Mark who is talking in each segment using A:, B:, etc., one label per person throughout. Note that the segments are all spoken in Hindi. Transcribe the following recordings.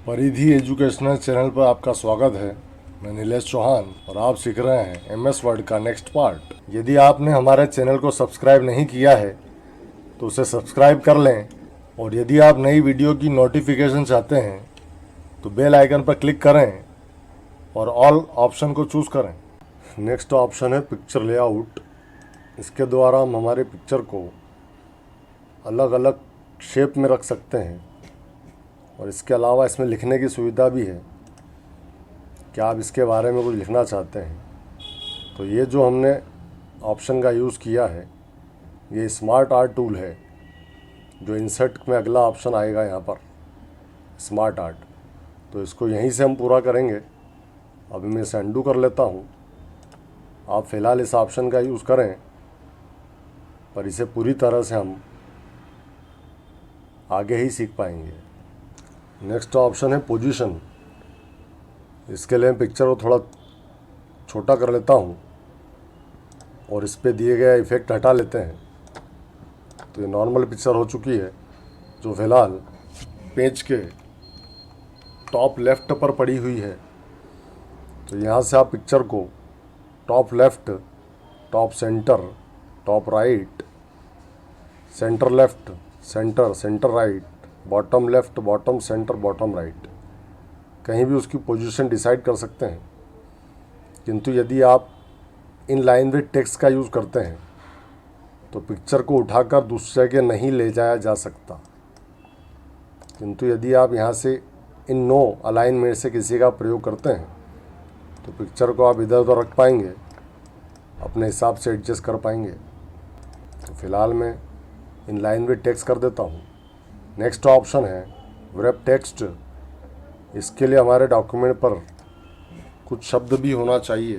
A: परिधि एजुकेशनल चैनल पर आपका स्वागत है। मैं नीलेश चौहान और आप सीख रहे हैं MS वर्ड का नेक्स्ट पार्ट। यदि आपने हमारे चैनल को सब्सक्राइब नहीं किया है तो उसे सब्सक्राइब कर लें, और यदि आप नई वीडियो की नोटिफिकेशन चाहते हैं तो बेल आइकन पर क्लिक करें और ऑल ऑप्शन को चूज़ करें। नेक्स्ट ऑप्शन है पिक्चर लेआउट। इसके द्वारा हम हमारे पिक्चर को अलग अलग शेप में रख सकते हैं, और इसके अलावा इसमें लिखने की सुविधा भी है कि आप इसके बारे में कुछ लिखना चाहते हैं तो ये जो हमने ऑप्शन का यूज़ किया है ये स्मार्ट आर्ट टूल है, जो इंसर्ट में अगला ऑप्शन आएगा यहाँ पर स्मार्ट आर्ट। तो इसको यहीं से हम पूरा करेंगे। अभी मैं इसे अंडू कर लेता हूँ। आप फ़िलहाल इस ऑप्शन का यूज़ करें, पर इसे पूरी तरह से हम आगे ही सीख पाएंगे। नेक्स्ट ऑप्शन है पोजीशन। इसके लिए मैं पिक्चर को थोड़ा छोटा कर लेता हूँ और इस पर दिए गए इफ़ेक्ट हटा लेते हैं। तो ये नॉर्मल पिक्चर हो चुकी है, जो फ़िलहाल पेज के टॉप लेफ़्ट पर पड़ी हुई है। तो यहाँ से आप पिक्चर को top left, top centre, top right, centre left, centre, centre right, bottom left, bottom centre, bottom right, कहीं भी उसकी पोजीशन डिसाइड कर सकते हैं। किंतु यदि आप इन लाइन विद टेक्स्ट का यूज़ करते हैं तो पिक्चर को उठाकर दूसरी जगह नहीं ले जाया जा सकता। किंतु यदि आप यहाँ से इन नो अलाइन में से किसी का प्रयोग करते हैं तो पिक्चर को आप इधर उधर रख पाएंगे, अपने हिसाब से एडजस्ट कर पाएंगे। तो फिलहाल मैं इन लाइन विद टेक्स्ट कर देता हूँ। नेक्स्ट ऑप्शन है व्रैप टेक्स्ट। इसके लिए हमारे डॉक्यूमेंट पर कुछ शब्द भी होना चाहिए।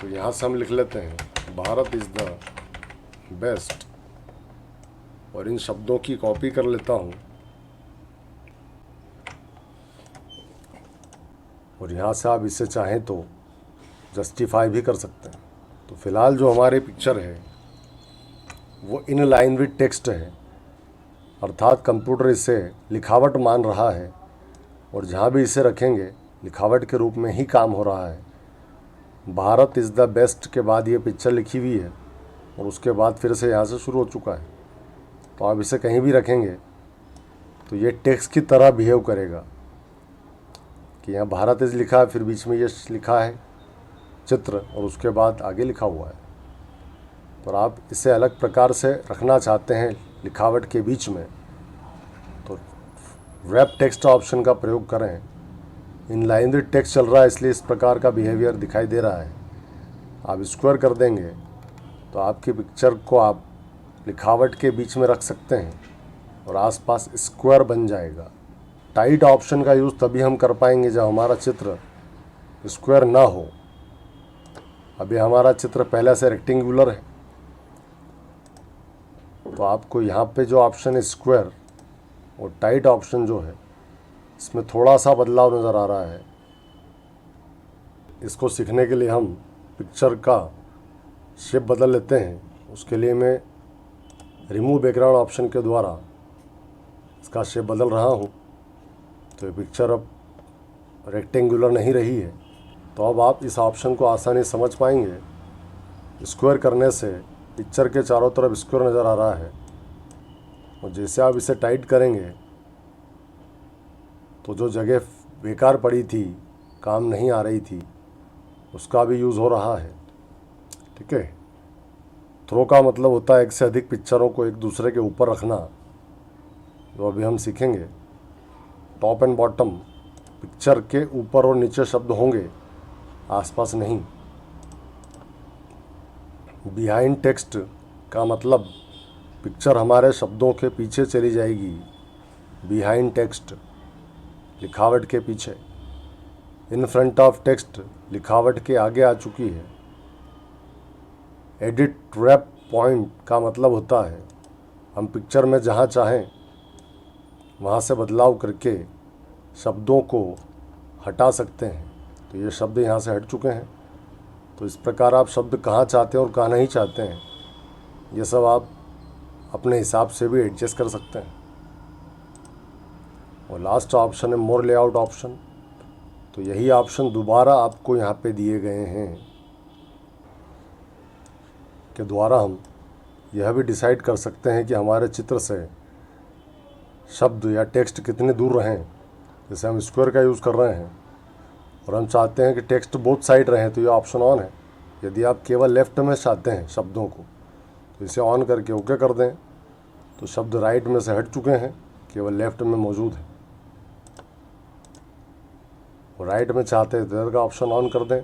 A: तो यहाँ से हम लिख लेते हैं भारत इज़ द बेस्ट, और इन शब्दों की कॉपी कर लेता हूँ और यहाँ से आप इसे चाहें तो जस्टिफाई भी कर सकते हैं। तो फिलहाल जो हमारी पिक्चर है वो इन लाइन विद टेक्स्ट है, अर्थात कंप्यूटर इसे लिखावट मान रहा है और जहाँ भी इसे रखेंगे लिखावट के रूप में ही काम हो रहा है। भारत इज़ द बेस्ट के बाद ये पिक्चर लिखी हुई है और उसके बाद फिर से यहाँ से शुरू हो चुका है। तो आप इसे कहीं भी रखेंगे तो ये टेक्स्ट की तरह बिहेव करेगा कि यहाँ भारत इज़ लिखा है, फिर बीच में ये लिखा है चित्र और उसके बाद आगे लिखा हुआ है। पर आप इसे अलग प्रकार से रखना चाहते हैं लिखावट के बीच में तो व्रैप टेक्स्ट ऑप्शन का प्रयोग करें। इन लाइन विद टेक्स्ट चल रहा है इसलिए इस प्रकार का बिहेवियर दिखाई दे रहा है। आप स्क्वायर कर देंगे तो आपकी पिक्चर को आप लिखावट के बीच में रख सकते हैं और आसपास स्क्वायर बन जाएगा। टाइट ऑप्शन का यूज़ तभी हम कर पाएंगे जब हमारा चित्र स्क्वायर ना हो। अभी हमारा चित्र पहले से रेक्टेंगुलर है, तो आपको यहाँ पे जो ऑप्शन है स्क्वायर और टाइट ऑप्शन जो है इसमें थोड़ा सा बदलाव नज़र आ रहा है। इसको सीखने के लिए हम पिक्चर का शेप बदल लेते हैं। उसके लिए मैं रिमूव बैकग्राउंड ऑप्शन के द्वारा इसका शेप बदल रहा हूँ। तो ये पिक्चर अब रेक्टेंगुलर नहीं रही है। तो अब आप इस ऑप्शन को आसानी से समझ पाएंगे। स्क्वायर करने से पिक्चर के चारों तरफ स्क्वायर नज़र आ रहा है, और जैसे आप इसे टाइट करेंगे तो जो जगह बेकार पड़ी थी, काम नहीं आ रही थी, उसका भी यूज़ हो रहा है। ठीक है। थ्रो का मतलब होता है एक से अधिक पिक्चरों को एक दूसरे के ऊपर रखना, जो अभी हम सीखेंगे। टॉप एंड बॉटम, पिक्चर के ऊपर और नीचे शब्द होंगे, आसपास नहीं। बिहाइंड टेक्स्ट का मतलब पिक्चर हमारे शब्दों के पीछे चली जाएगी। बिहाइंड टेक्स्ट, लिखावट के पीछे। इन फ्रंट ऑफ टेक्स्ट, लिखावट के आगे आ चुकी है। एडिट रैप पॉइंट का मतलब होता है हम पिक्चर में जहाँ चाहें वहाँ से बदलाव करके शब्दों को हटा सकते हैं। तो ये शब्द यहाँ से हट चुके हैं। तो इस प्रकार आप शब्द कहाँ चाहते हैं और कहाँ नहीं चाहते हैं, ये सब आप अपने हिसाब से भी एडजस्ट कर सकते हैं। और लास्ट ऑप्शन है मोर लेआउट ऑप्शन। तो यही ऑप्शन दोबारा आपको यहाँ पे दिए गए हैं के द्वारा हम यह भी डिसाइड कर सकते हैं कि हमारे चित्र से शब्द या टेक्स्ट कितने दूर रहें। जैसे हम स्क्वायर का यूज़ कर रहे हैं और हम चाहते हैं कि टेक्स्ट बोथ साइड रहें, तो ये ऑप्शन ऑन है। यदि आप केवल लेफ़्ट में चाहते हैं शब्दों को, तो इसे ऑन करके ओके कर दें, तो शब्द राइट में से हट चुके हैं, केवल लेफ़्ट में मौजूद है। और राइट में चाहते हैं तो इधर का ऑप्शन ऑन कर दें।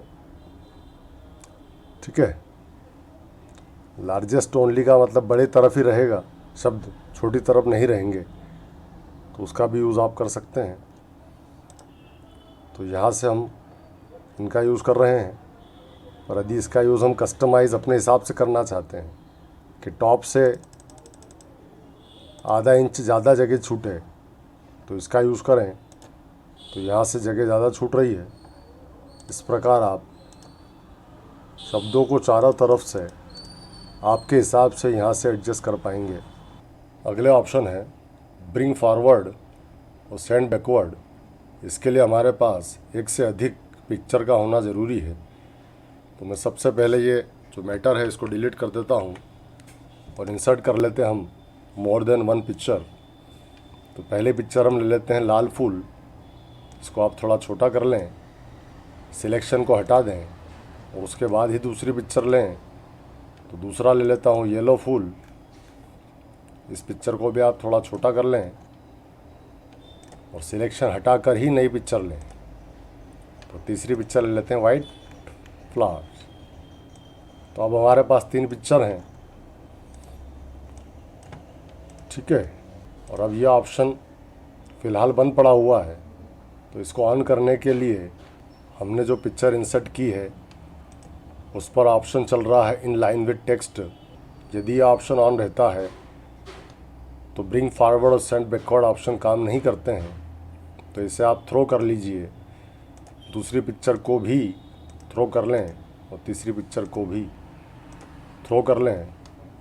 A: ठीक है, लार्जेस्ट ओनली का मतलब बड़े तरफ ही रहेगा शब्द, छोटी तरफ नहीं रहेंगे, तो उसका भी यूज़ आप कर सकते हैं। तो यहाँ से हम इनका यूज़ कर रहे हैं। और यदि इसका यूज़ हम कस्टमाइज़ अपने हिसाब से करना चाहते हैं कि टॉप से आधा इंच ज़्यादा जगह छूटे, तो इसका यूज़ करें, तो यहाँ से जगह ज़्यादा छूट रही है। इस प्रकार आप शब्दों को चारों तरफ से आपके हिसाब से यहाँ से एडजस्ट कर पाएंगे। अगले ऑप्शन है ब्रिंग फॉरवर्ड और सेंड बैकवर्ड। इसके लिए हमारे पास एक से अधिक पिक्चर का होना ज़रूरी है। तो मैं सबसे पहले ये जो मैटर है इसको डिलीट कर देता हूँ और इंसर्ट कर लेते हैं हम मोर देन वन पिक्चर। तो पहले पिक्चर हम ले लेते हैं लाल फूल, इसको आप थोड़ा छोटा कर लें, सिलेक्शन को हटा दें और उसके बाद ही दूसरी पिक्चर लें। तो दूसरा ले लेता हूँ येलो फूल, इस पिक्चर को भी आप थोड़ा छोटा कर लें और सिलेक्शन हटा कर ही नई पिक्चर लें। तो तीसरी पिक्चर ले लेते हैं वाइट फ्लावर। तो अब हमारे पास 3 पिक्चर हैं। ठीक है, और अब यह ऑप्शन फ़िलहाल बंद पड़ा हुआ है, तो इसको ऑन करने के लिए हमने जो पिक्चर इंसर्ट की है उस पर ऑप्शन चल रहा है इन लाइन विद टेक्स्ट। यदि यह ऑप्शन ऑन रहता है तो ब्रिंग फॉरवर्ड और सेंड बैकवर्ड ऑप्शन काम नहीं करते हैं। तो इसे आप थ्रो कर लीजिए, दूसरी पिक्चर को भी थ्रो कर लें और तीसरी पिक्चर को भी थ्रो कर लें।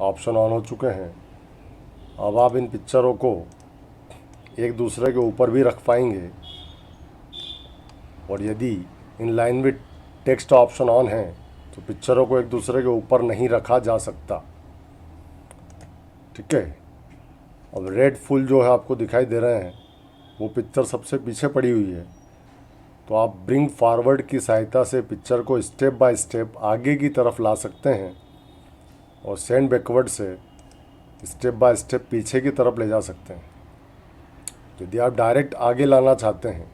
A: ऑप्शन ऑन हो चुके हैं। अब आप इन पिक्चरों को एक दूसरे के ऊपर भी रख पाएंगे। और यदि in line with text option on है तो पिक्चरों को एक दूसरे के ऊपर नहीं रखा जा सकता। ठीक है, अब रेड फुल जो है आपको दिखाई दे रहे हैं, वो पिक्चर सबसे पीछे पड़ी हुई है। तो आप ब्रिंग फॉरवर्ड की सहायता से पिक्चर को स्टेप बाय स्टेप आगे की तरफ ला सकते हैं और सेंड बैकवर्ड से स्टेप बाय स्टेप पीछे की तरफ ले जा सकते हैं। यदि आप डायरेक्ट आगे लाना चाहते हैं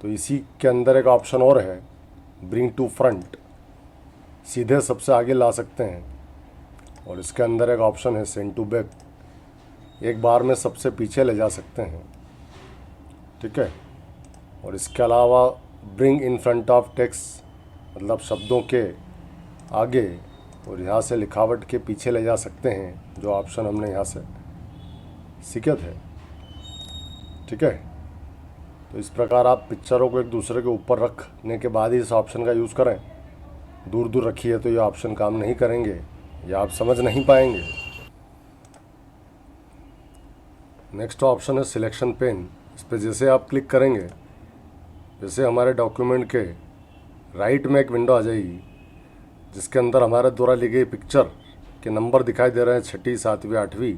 A: तो इसी के अंदर एक ऑप्शन और है ब्रिंग टू फ्रंट, सीधे सबसे आगे ला सकते हैं। और इसके अंदर एक ऑप्शन है सेंड टू बैक, एक बार में सबसे पीछे ले जा सकते हैं। ठीक है, और इसके अलावा bring in front of text, मतलब शब्दों के आगे और यहाँ से लिखावट के पीछे ले जा सकते हैं, जो ऑप्शन हमने यहाँ से सीखे थे। ठीक है, तो इस प्रकार आप पिक्चरों को एक दूसरे के ऊपर रखने के बाद ही इस ऑप्शन का यूज़ करें। दूर दूर रखिए तो ये ऑप्शन काम नहीं करेंगे या आप समझ नहीं पाएंगे। नेक्स्ट ऑप्शन है सिलेक्शन पेन। इस पर जैसे आप क्लिक करेंगे, जैसे हमारे डॉक्यूमेंट के राइट में एक विंडो आ जाएगी जिसके अंदर हमारे द्वारा ली गई पिक्चर के नंबर दिखाई दे रहे हैं, 6ठी 7वीं 8वीं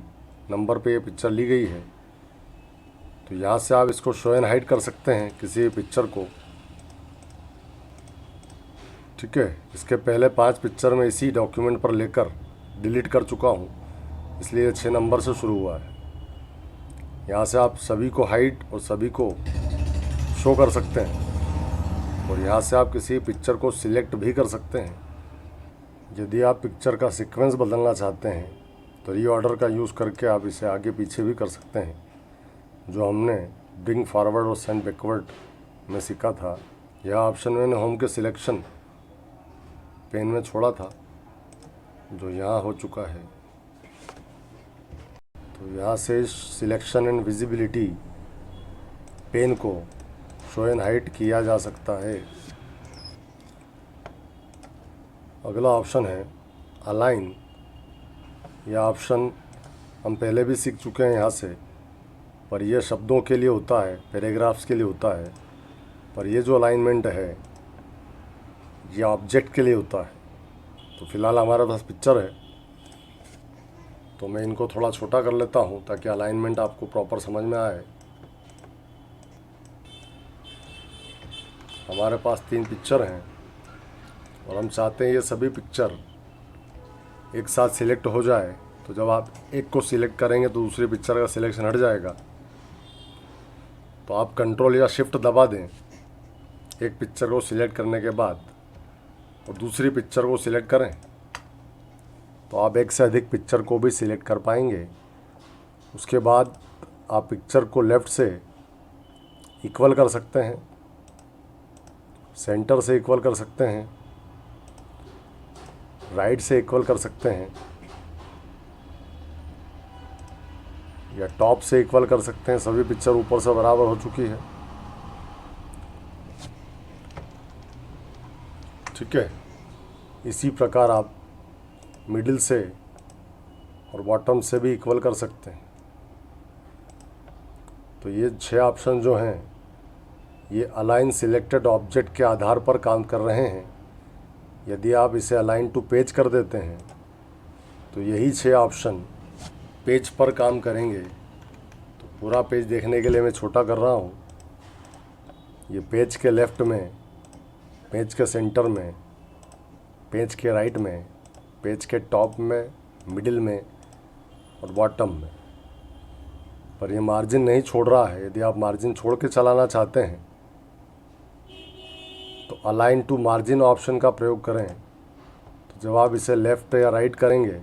A: नंबर पे ये पिक्चर ली गई है। तो यहाँ से आप इसको शो एंड हाइड कर सकते हैं किसी पिक्चर को। ठीक है, इसके पहले 5 पिक्चर में इसी डॉक्यूमेंट पर लेकर डिलीट कर चुका हूँ, इसलिए 6 नंबर से शुरू हुआ है। यहाँ से आप सभी को हाइड और सभी को शो कर सकते हैं और यहाँ से आप किसी पिक्चर को सिलेक्ट भी कर सकते हैं। यदि आप पिक्चर का सीक्वेंस बदलना चाहते हैं तो रीऑर्डर का यूज़ करके आप इसे आगे पीछे भी कर सकते हैं, जो हमने ब्रिंग फॉरवर्ड और सेंड बैकवर्ड में सीखा था। यह ऑप्शन मैंने होम के सिलेक्शन पेन में छोड़ा था, जो यहाँ हो चुका है। तो यहाँ से सिलेक्शन एंड विजिबिलिटी पेन को शो एंड हाइड किया जा सकता है। अगला ऑप्शन है अलाइन। यह ऑप्शन हम पहले भी सीख चुके हैं। यहाँ से पर ये शब्दों के लिए होता है, पैराग्राफ्स के लिए होता है। पर ये जो अलाइनमेंट है ये ऑब्जेक्ट के लिए होता है। तो फिलहाल हमारे पास पिक्चर है, तो मैं इनको थोड़ा छोटा कर लेता हूँ ताकि अलाइनमेंट आपको प्रॉपर समझ में आए। हमारे पास 3 पिक्चर हैं और हम चाहते हैं ये सभी पिक्चर एक साथ सिलेक्ट हो जाए। तो जब आप एक को सिलेक्ट करेंगे तो दूसरी पिक्चर का सिलेक्शन हट जाएगा। तो आप कंट्रोल या शिफ्ट दबा दें एक पिक्चर को सिलेक्ट करने के बाद और दूसरी पिक्चर को सिलेक्ट करें, तो आप एक से अधिक पिक्चर को भी सिलेक्ट कर पाएंगे। उसके बाद आप पिक्चर को लेफ़्ट से इक्वल कर सकते हैं, सेंटर से इक्वल कर सकते हैं, राइट से इक्वल कर सकते हैं, या टॉप से इक्वल कर सकते हैं। सभी पिक्चर ऊपर से बराबर हो चुकी है। ठीक है, इसी प्रकार आप मिडिल से और बॉटम से भी इक्वल कर सकते हैं। तो ये 6 ऑप्शन जो हैं ये अलाइन सिलेक्टेड ऑब्जेक्ट के आधार पर काम कर रहे हैं। यदि आप इसे अलाइन टू पेज कर देते हैं तो यही 6 ऑप्शन पेज पर काम करेंगे। तो पूरा पेज देखने के लिए मैं छोटा कर रहा हूँ। ये पेज के लेफ़्ट में, पेज के सेंटर में, पेज के राइट में, पेज के टॉप में, मिडिल में और बॉटम में। पर ये मार्जिन नहीं छोड़ रहा है। यदि आप मार्जिन छोड़ के चलाना चाहते हैं तो अलाइन टू मार्जिन ऑप्शन का प्रयोग करें। तो जब आप इसे लेफ़्ट या राइट करेंगे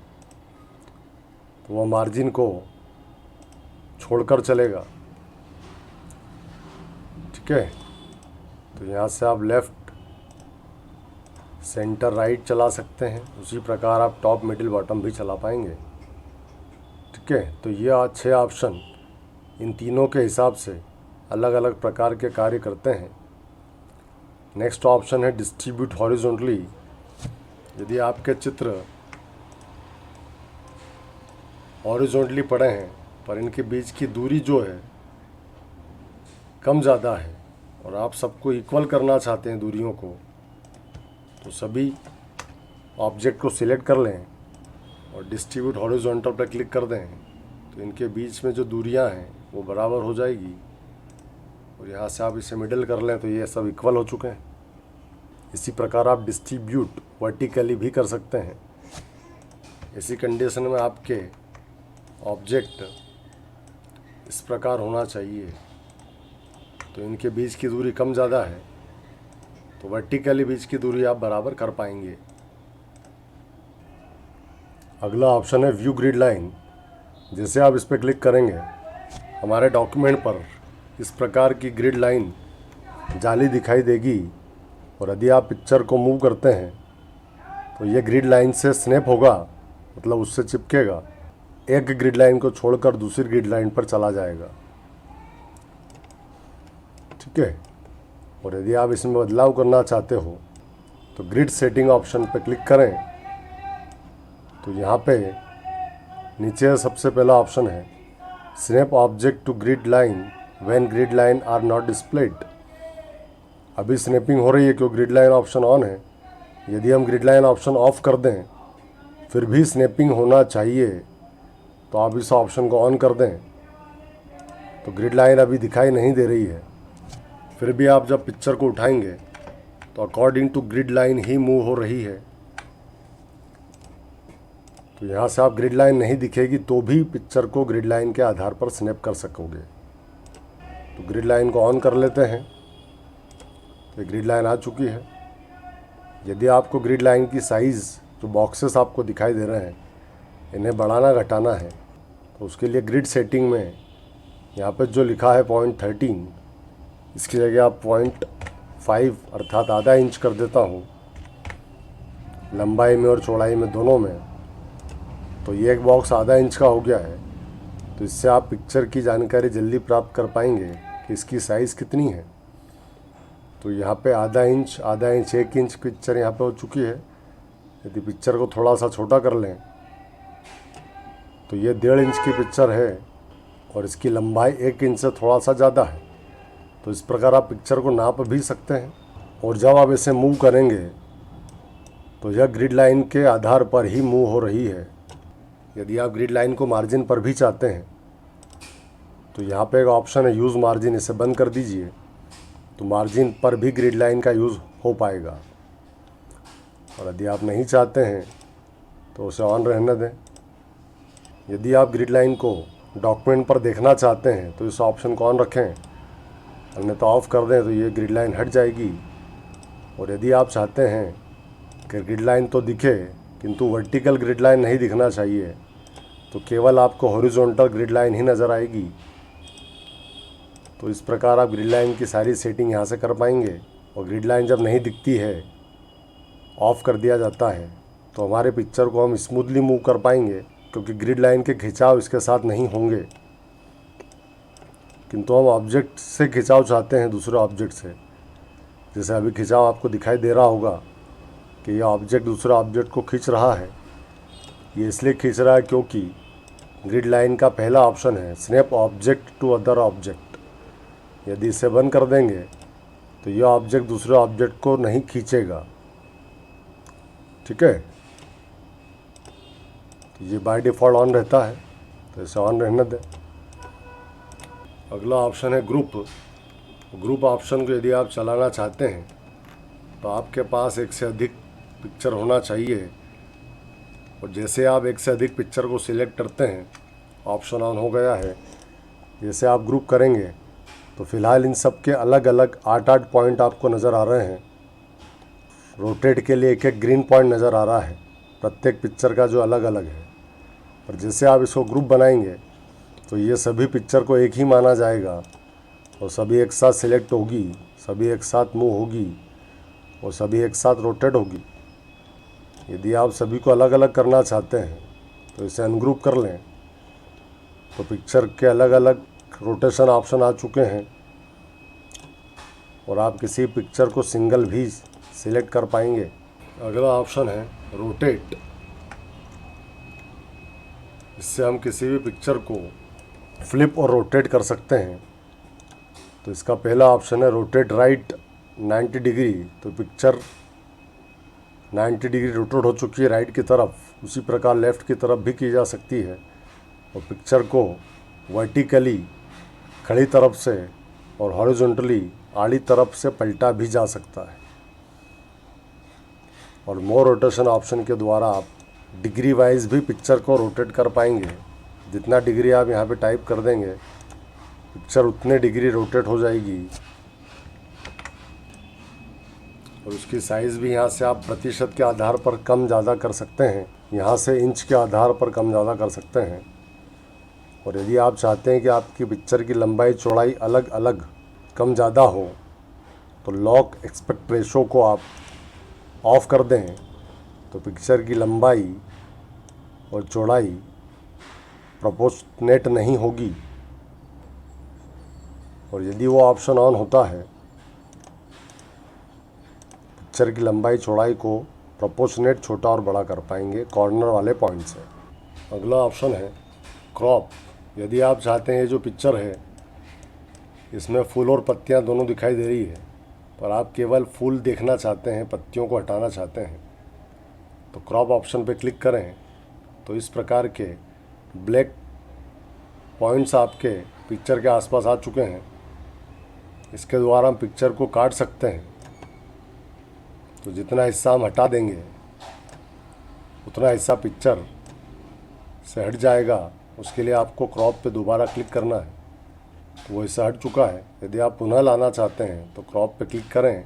A: तो वह मार्जिन को छोड़कर चलेगा। ठीक है, तो यहाँ से आप लेफ़्ट, सेंटर, राइट चला सकते हैं। उसी प्रकार आप टॉप, मिडिल, बॉटम भी चला पाएंगे। ठीक है, तो ये 6 ऑप्शन इन तीनों के हिसाब से अलग अलग प्रकार के कार्य करते हैं। नेक्स्ट ऑप्शन है डिस्ट्रीब्यूट हॉरिजॉन्टली। यदि आपके चित्र हॉरिजॉन्टली पड़े हैं पर इनके बीच की दूरी जो है कम ज़्यादा है और आप सबको इक्वल करना चाहते हैं दूरियों को, तो सभी ऑब्जेक्ट को सिलेक्ट कर लें और डिस्ट्रीब्यूट हॉरिजॉन्टल पर क्लिक कर दें। तो इनके बीच में जो दूरियां हैं वो बराबर हो जाएगी और यहाँ से आप इसे मिडिल कर लें तो ये सब इक्वल हो चुके हैं। इसी प्रकार आप डिस्ट्रीब्यूट वर्टिकली भी कर सकते हैं। इसी कंडीशन में आपके ऑब्जेक्ट इस प्रकार होना चाहिए। तो इनके बीच की दूरी कम ज़्यादा है तो वर्टिकली बीच की दूरी आप बराबर कर पाएंगे। अगला ऑप्शन है व्यू ग्रिड लाइन। जैसे आप इस पर क्लिक करेंगे हमारे डॉक्यूमेंट पर इस प्रकार की ग्रिड लाइन जाली दिखाई देगी और यदि आप पिक्चर को मूव करते हैं तो ये ग्रिड लाइन से स्नैप होगा, मतलब उससे चिपकेगा। एक ग्रिड लाइन को छोड़कर दूसरी ग्रिड लाइन पर चला जाएगा। ठीक है, और यदि आप इसमें बदलाव करना चाहते हो तो ग्रिड सेटिंग ऑप्शन पर क्लिक करें। तो यहाँ पे नीचे सबसे पहला ऑप्शन है snap object to grid line when grid line are not displayed. अभी स्नैपिंग हो रही है क्योंकि ग्रिड लाइन ऑप्शन ऑन है। यदि हम ग्रिड लाइन ऑप्शन ऑफ कर दें फिर भी स्नैपिंग होना चाहिए, तो आप इस ऑप्शन को ऑन कर दें। तो ग्रिड लाइन अभी दिखाई नहीं दे रही है, फिर भी आप जब पिक्चर को उठाएंगे तो अकॉर्डिंग टू ग्रिड लाइन ही मूव हो रही है। तो यहाँ से आप ग्रिड लाइन नहीं दिखेगी तो भी पिक्चर को ग्रिड लाइन के आधार पर स्नैप कर सकोगे। तो ग्रिड लाइन को ऑन कर लेते हैं। तो ग्रिड लाइन आ चुकी है। यदि आपको ग्रिड लाइन की साइज़, जो बॉक्सेस आपको दिखाई दे रहे हैं, इन्हें बढ़ाना घटाना है तो उसके लिए ग्रिड सेटिंग में यहाँ पर जो लिखा है 0.13, इसकी जगह आप 0.5 अर्थात आधा इंच कर देता हूँ, लंबाई में और चौड़ाई में दोनों में। तो ये एक बॉक्स आधा इंच का हो गया है। तो इससे आप पिक्चर की जानकारी जल्दी प्राप्त कर पाएंगे कि इसकी साइज़ कितनी है। तो यहाँ पे आधा इंच, 1 इंच पिक्चर यहाँ पे हो चुकी है। यदि पिक्चर को थोड़ा सा छोटा कर लें तो ये 1.5 इंच की पिक्चर है और इसकी लंबाई 1 इंच से थोड़ा सा ज़्यादा है। तो इस प्रकार आप पिक्चर को नाप भी सकते हैं। और जब आप इसे मूव करेंगे तो यह ग्रिड लाइन के आधार पर ही मूव हो रही है। यदि आप ग्रिड लाइन को मार्जिन पर भी चाहते हैं तो यहाँ पे एक ऑप्शन है यूज़ मार्जिन, इसे बंद कर दीजिए तो मार्जिन पर भी ग्रिड लाइन का यूज़ हो पाएगा। और यदि आप नहीं चाहते हैं तो उसे ऑन रहने दें। यदि आप ग्रिड लाइन को डॉक्यूमेंट पर देखना चाहते हैं तो इस ऑप्शन को ऑन रखें, अन्यथा ऑफ़ कर दें तो ये ग्रिड लाइन हट जाएगी। और यदि आप चाहते हैं कि ग्रिड लाइन तो दिखे किंतु वर्टिकल ग्रिड लाइन नहीं दिखना चाहिए, तो केवल आपको हॉरिजॉन्टल ग्रिड लाइन ही नज़र आएगी। तो इस प्रकार आप ग्रिड लाइन की सारी सेटिंग यहाँ से कर पाएंगे। और ग्रिड लाइन जब नहीं दिखती है, ऑफ़ कर दिया जाता है, तो हमारे पिक्चर को हम स्मूथली मूव कर पाएंगे, क्योंकि ग्रिड लाइन के खिंचाव इसके साथ नहीं होंगे। किंतु हम ऑब्जेक्ट से खिंचाव चाहते हैं, दूसरे ऑब्जेक्ट से। जैसे अभी खिंचाव आपको दिखाई दे रहा होगा कि यह ऑब्जेक्ट दूसरे ऑब्जेक्ट को खींच रहा है। ये इसलिए खींच रहा है क्योंकि ग्रिड लाइन का पहला ऑप्शन है snap object to other object. यदि इसे बंद कर देंगे तो यह ऑब्जेक्ट दूसरे ऑब्जेक्ट को नहीं खींचेगा। ठीक है, तो ये बाय डिफ़ॉल्ट ऑन रहता है, तो इसे ऑन रहने दें। अगला ऑप्शन है ग्रुप। ग्रुप ऑप्शन को यदि आप चलाना चाहते हैं तो आपके पास एक से अधिक पिक्चर होना चाहिए। और जैसे आप एक से अधिक पिक्चर को सिलेक्ट करते हैं, ऑप्शन ऑन हो गया है। जैसे आप ग्रुप करेंगे तो फ़िलहाल इन सब के अलग अलग 8 पॉइंट आपको नज़र आ रहे हैं। रोटेट के लिए एक एक ग्रीन पॉइंट नज़र आ रहा है, प्रत्येक पिक्चर का जो अलग अलग है। और जैसे आप इसको ग्रुप बनाएंगे तो ये सभी पिक्चर को एक ही माना जाएगा और सभी एक साथ सिलेक्ट होगी, सभी एक साथ मूव होगी और सभी एक साथ रोटेट होगी। यदि आप सभी को अलग अलग करना चाहते हैं तो इसे अनग्रुप कर लें, तो पिक्चर के अलग अलग रोटेशन ऑप्शन आ चुके हैं और आप किसी पिक्चर को सिंगल भी सिलेक्ट कर पाएंगे। अगला ऑप्शन है रोटेट। इससे हम किसी भी पिक्चर को फ्लिप और रोटेट कर सकते हैं। तो इसका पहला ऑप्शन है रोटेट राइट 90 डिग्री। तो पिक्चर 90 डिग्री रोटेट हो चुकी है राइट की तरफ, उसी प्रकार लेफ़्ट की तरफ भी की जा सकती है। और पिक्चर को वर्टिकली खड़ी तरफ से और हॉरिजॉन्टली आड़ी तरफ से पलटा भी जा सकता है। और मोर रोटेशन ऑप्शन के द्वारा आप डिग्री वाइज भी पिक्चर को रोटेट कर पाएंगे। जितना डिग्री आप यहाँ पे टाइप कर देंगे, पिक्चर उतने डिग्री रोटेट हो जाएगी। और उसकी साइज़ भी यहाँ से आप प्रतिशत के आधार पर कम ज़्यादा कर सकते हैं, यहाँ से इंच के आधार पर कम ज़्यादा कर सकते हैं। और यदि आप चाहते हैं कि आपकी पिक्चर की लंबाई चौड़ाई अलग अलग कम ज़्यादा हो, तो लॉक एस्पेक्ट रेशो को आप ऑफ़ कर दें, तो पिक्चर की लंबाई और चौड़ाई प्रोपोर्शनेट नहीं होगी। और यदि वो ऑप्शन ऑन होता है, पिक्चर की लंबाई चौड़ाई को प्रोपोर्शनेट छोटा और बड़ा कर पाएंगे कॉर्नर वाले पॉइंट से। अगला ऑप्शन है क्रॉप। यदि आप चाहते हैं ये जो पिक्चर है इसमें फूल और पत्तियां दोनों दिखाई दे रही है, पर आप केवल फूल देखना चाहते हैं, पत्तियों को हटाना चाहते हैं, तो क्रॉप ऑप्शन पे क्लिक करें। तो इस प्रकार के ब्लैक पॉइंट्स आपके पिक्चर के आसपास आ चुके हैं। इसके द्वारा हम पिक्चर को काट सकते हैं। तो जितना हिस्सा हम हटा देंगे उतना हिस्सा पिक्चर से हट जाएगा। उसके लिए आपको क्रॉप पे दोबारा क्लिक करना है। तो वो हिस्सा हट चुका है। यदि आप पुनः लाना चाहते हैं तो क्रॉप पे क्लिक करें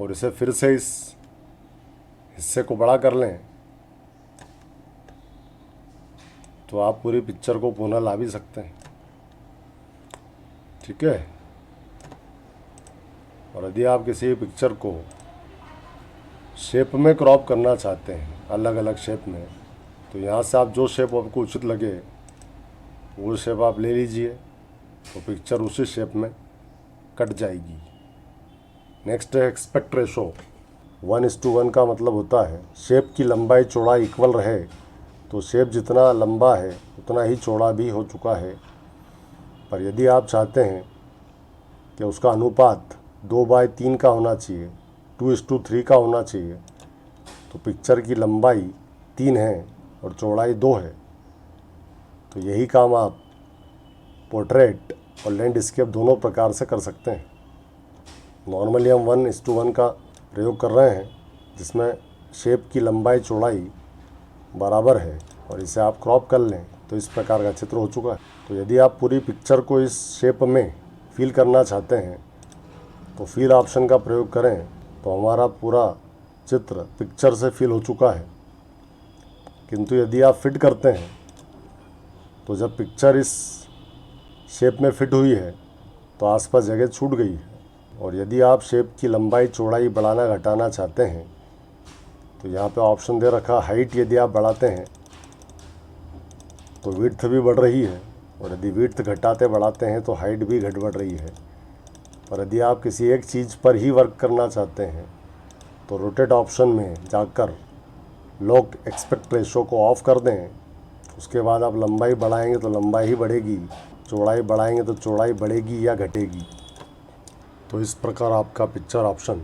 A: और इसे फिर से इस हिस्से को बड़ा कर लें, तो आप पूरी पिक्चर को पुनः ला भी सकते हैं। ठीक है। और यदि आप किसी भी पिक्चर को शेप में क्रॉप करना चाहते हैं, अलग अलग शेप में, तो यहाँ से आप जो शेप आपको उचित लगे वो शेप आप ले लीजिए, तो पिक्चर उसी शेप में कट जाएगी। नेक्स्ट है एस्पेक्ट रेशो। 1:1 का मतलब होता है शेप की लंबाई चौड़ाई इक्वल रहे। तो शेप जितना लंबा है उतना ही चौड़ा भी हो चुका है। पर यदि आप चाहते हैं कि उसका अनुपात 2/3 का होना चाहिए, 2:3 का होना चाहिए, तो पिक्चर की लंबाई 3 है और चौड़ाई 2 है। तो यही काम आप पोर्ट्रेट और लैंडस्केप दोनों प्रकार से कर सकते हैं। नॉर्मली हम 1:1 का प्रयोग कर रहे हैं, जिसमें शेप की लंबाई चौड़ाई बराबर है, और इसे आप क्रॉप कर लें तो इस प्रकार का चित्र हो चुका है। तो यदि आप पूरी पिक्चर को इस शेप में फिल करना चाहते हैं तो फिल ऑप्शन का प्रयोग करें, तो हमारा पूरा चित्र पिक्चर से फिल हो चुका है। किंतु यदि आप फिट करते हैं तो जब पिक्चर इस शेप में फिट हुई है तो आसपास जगह छूट गई है। और यदि आप शेप की लंबाई चौड़ाई बढ़ाना घटाना चाहते हैं तो यहाँ पे ऑप्शन दे रखा हाइट, यदि आप बढ़ाते हैं तो विड्थ भी बढ़ रही है, और यदि विड्थ घटाते बढ़ाते हैं तो हाइट भी घट बढ़ रही है। पर यदि आप किसी एक चीज़ पर ही वर्क करना चाहते हैं तो रोटेट ऑप्शन में जाकर लॉक एस्पेक्ट रेशो को ऑफ कर दें। उसके बाद आप लंबाई बढ़ाएंगे तो लंबाई ही बढ़ेगी, चौड़ाई बढ़ाएंगे तो चौड़ाई बढ़ेगी या घटेगी। तो इस प्रकार आपका पिक्चर ऑप्शन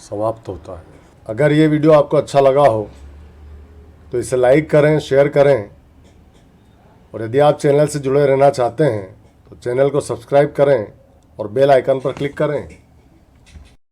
A: समाप्त होता है। अगर ये वीडियो आपको अच्छा लगा हो तो इसे लाइक करें, शेयर करें, और यदि आप चैनल से जुड़े रहना चाहते हैं तो चैनल को सब्सक्राइब करें और बेल आइकन पर क्लिक करें।